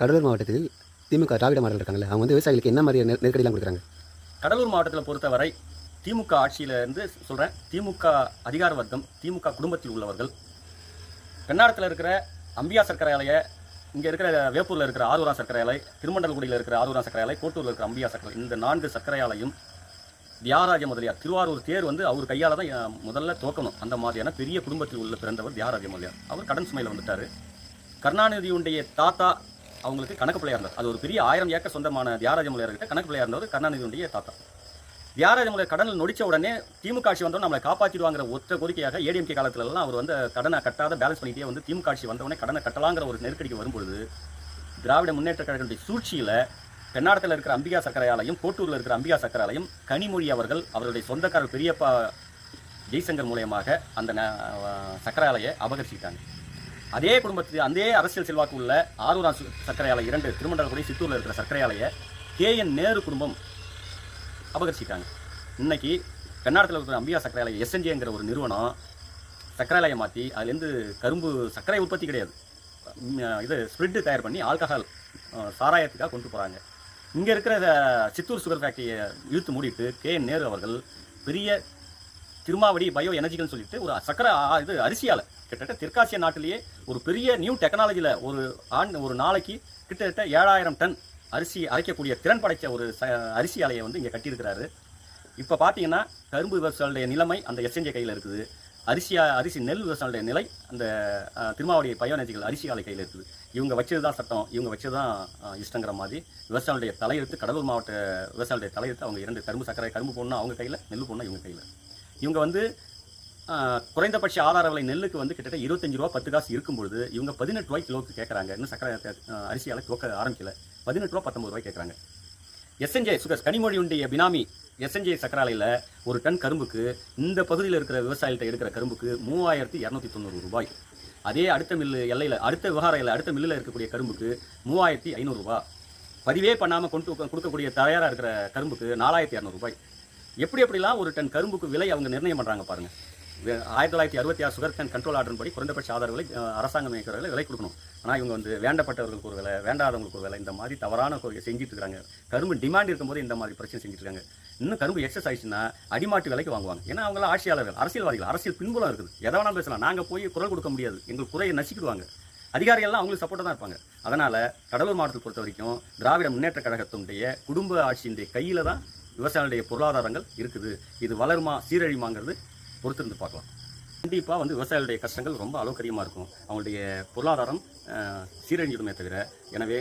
கடலூர் மாவட்டத்தில் திமுக திராவிட மாடல் இருக்காங்கல்ல, அவங்க வந்து விவசாயிகளுக்கு என்ன மாதிரி நெருக்கடிலாம் கொடுக்குறாங்க? கடலூர் மாவட்டத்தில் பொறுத்தவரை திமுக ஆட்சியிலேருந்து சொல்கிறேன், திமுக அதிகார வர்க்கம், திமுக குடும்பத்தில் உள்ளவர்கள் பெண்ணாடத்தில் இருக்கிற அம்பியா சர்க்கரை ஆலையை, இங்கே இருக்கிற வேப்பூரில் இருக்கிற ஆரூரா சர்க்கரை ஆலை, திருமண்டல்குடியில் இருக்கிற ஆரூரா சர்க்கரை ஆலை, கோட்டூரில் இருக்கிற அம்பியா சர்க்கரை, இந்த 4 சர்க்கரை ஆலையும் தியாகராஜ முதலியார் திருவாரூர் தேர் வந்து அவர் கையால் தான் முதல்ல துவக்கணும். அந்த மாதிரியான பெரிய குடும்பத்தில் உள்ள பிறந்தவர் தியாகராஜ முதலியார். அவர் கடன் சுமையில் வந்துட்டார். கருணாநிதியுடைய தாத்தா அவங்களுக்கு கணக்கு பிள்ளையா இருந்தார். அது ஒரு பெரிய 1000 ஏக்கர் சொந்தமான தியாகராஜ முதலியார்கிட்ட கணக்கு பிள்ளையா இருந்தவர் கருணாநிதியுடைய தாத்தா. தியாகராஜ முதலியார் கடனில் நொடிச்ச உடனே திமுக ஆட்சி வந்தோம் நம்மளை காப்பாற்றிடுவாங்கிற ஒற்ற கோரிக்கையாக ஏடிஎம்கே காலத்திலலாம் அவர் வந்து கடனை கட்டாத பேலன்ஸ் பண்ணிட்டே வந்து திமுக ஆட்சி வந்தவொடனே கடனை கட்டலாங்கிற ஒரு நெருக்கடிக்கு வரும்பொழுது திராவிட முன்னேற்ற கழகத்தினுடைய சூழ்ச்சியில் பெண்ணாடத்தில் இருக்கிற அம்பிகா சர்க்கரை ஆலையும் கோட்டூரில் இருக்கிற அம்பிகா சர்க்கரை ஆலையும் கனிமொழி அவர்கள் அவருடைய சொந்தக்காரர் பெரியப்பா ஜெய்சங்கர் மூலயமாக அந்த சர்க்கரை ஆலையை அபகரிச்சுக்கிட்டாங்க. அதே குடும்பத்தில் அதே அரசியல் செல்வாக்கு உள்ள ஆரூரா சர்க்கரை ஆலை 2 திருமண்டல்குடி சித்தூரில் இருக்கிற சர்க்கரை ஆலையை KN நேரு குடும்பம் அபகரிச்சிட்டாங்க. இன்னைக்கு பெண்ணாடத்தில் இருக்கிற அம்பியா சர்க்கரை ஆலை SNJங்கிற ஒரு நிறுவனம் சர்க்கரை ஆலையை மாற்றி அதுலேருந்து கரும்பு சர்க்கரை உற்பத்தி கிடையாது, இது ஸ்பிரிட்டு தயார் பண்ணி ஆல்கஹால் சாராயத்துக்காக கொண்டு போகிறாங்க. இங்கே இருக்கிற சித்தூர் சுகர் ஃபேக்டரியை இழுத்து மூடிட்டு KN நேரு அவர்கள் பெரிய திருமாவடி பயோ எனர்ஜிகள்னு சொல்லிட்டு ஒரு சர்க்கரை அரிசியால் கிட்டத்தட்ட தெற்காசிய நாட்டிலேயே ஒரு பெரிய நியூ டெக்னாலஜியில் ஒரு நாளைக்கு கிட்டத்தட்ட 7000 டன் அரிசி அரைக்கக்கூடிய திறன் படைத்த ஒரு அரிசி ஆலையை வந்து இங்கே கட்டியிருக்கிறாரு. இப்போ பார்த்தீங்கன்னா கரும்பு விவசாயிகளுடைய நிலைமை அந்த SNJ கையில் இருக்குது. அரிசி நெல் விவசாயிகளுடைய நிலை அந்த திருமாவடி பயோனர்ஜிகள் அரிசி ஆலை கையில் இருக்குது. இவங்க வச்சது தான் சட்டம், இவங்க வச்சது தான் இஷ்டங்கிற மாதிரி விவசாயிகளுடைய தலையெழுத்து, கடலூர் மாவட்ட விவசாயிகளுடைய தலையெழுத்து. அவங்க 2 கரும்பு போடணும் அவங்க கையில், நெல் போடணும் இவங்க கையில். இவங்க வந்து குறைந்தபட்ச ஆதார விலை நெல்லுக்கு வந்து கிட்டத்தட்ட 25 ரூபா 10 காசு இருக்கும்பொழுது இவங்க 18 ரூபாய் கிலோவுக்கு கேட்குறாங்க. இன்னும் சர்க்கரை அரிசியால் துவக்க ஆரம்பிக்கல, 18 ரூபா 19 ரூபாய் கேட்குறாங்க. SNJ சுகர்ஸ் கனிமொழியுடைய பினாமி SNJ சர்க்கரை ஆலையில் ஒரு டன் கரும்புக்கு இந்த பகுதியில் இருக்கிற விவசாயிகிட்ட எடுக்கிற கரும்புக்கு 3290 ரூபாய். அதே அடுத்த மில்லு எல்லையில் அடுத்த விவகாரம் அடுத்த மில்லில் இருக்கக்கூடிய கரும்புக்கு 3500 ரூபாய். பதிவே பண்ணாமல் கொடுக்கக்கூடிய தயாராக இருக்கிற கரும்புக்கு 4200 ரூபாய். எப்படிலாம் ஒரு டன் கரும்புக்கு விலை அவங்க நிர்ணயம் பண்ணுறாங்க பாருங்கள். 1966 சுகர் கேன் கண்ட்ரோல் ஆர்டர் படி குறைந்தபட்ச ஆதார விலை அரசாங்கம் இயக்கிறவர்களை விலை கொடுக்கணும். ஆனால் இவங்க வந்து வேண்டப்பட்டவர்களுக்கு ஒரு விலை, வேண்டாதவங்களுக்கு ஒரு விலை, இந்த மாதிரி தவறான செஞ்சுட்டு இருக்காங்க. கரும்பு டிமாண்ட் இருக்கும்போது இந்த மாதிரி பிரச்சனை செஞ்சுட்டு இருக்காங்க. இன்னும் கரும்பு எக்ஸஸ் ஆயிடுச்சுன்னா அடிமாட்டு விலைக்கு வாங்குவாங்க. ஏன்னா அவங்களாம் ஆட்சியாளர்கள், அரசியல்வாதிகள், அரசியல் பின்புலம் இருக்குது. எதை வேணாலும் பேசலாம், நாங்கள் போய் குரல் கொடுக்க முடியாது, எங்களுக்கு குறையை நசிக்கிடுவாங்க. அதிகாரிகள்லாம் அவங்களுக்கு சப்போர்ட்டாக தான் இருப்பாங்க. அதனால் கடலூர் மாவட்டத்தை பொறுத்த வரைக்கும் திராவிட முன்னேற்ற கழகத்தினுடைய குடும்ப ஆட்சியினுடைய கையில் தான் விவசாயிகளுடைய பொருளாதாரங்கள் இருக்குது. இது வளருமா சீரழிமாங்கிறது பொறுத்திருந்து பார்க்கலாம். கண்டிப்பாக வந்து விவசாயிகளுடைய கஷ்டங்கள் ரொம்ப அளவுக்கு அதிகமாக இருக்கும். அவங்களுடைய பொருளாதாரம் சீரழிஞ்சிடுமே தவிர. எனவே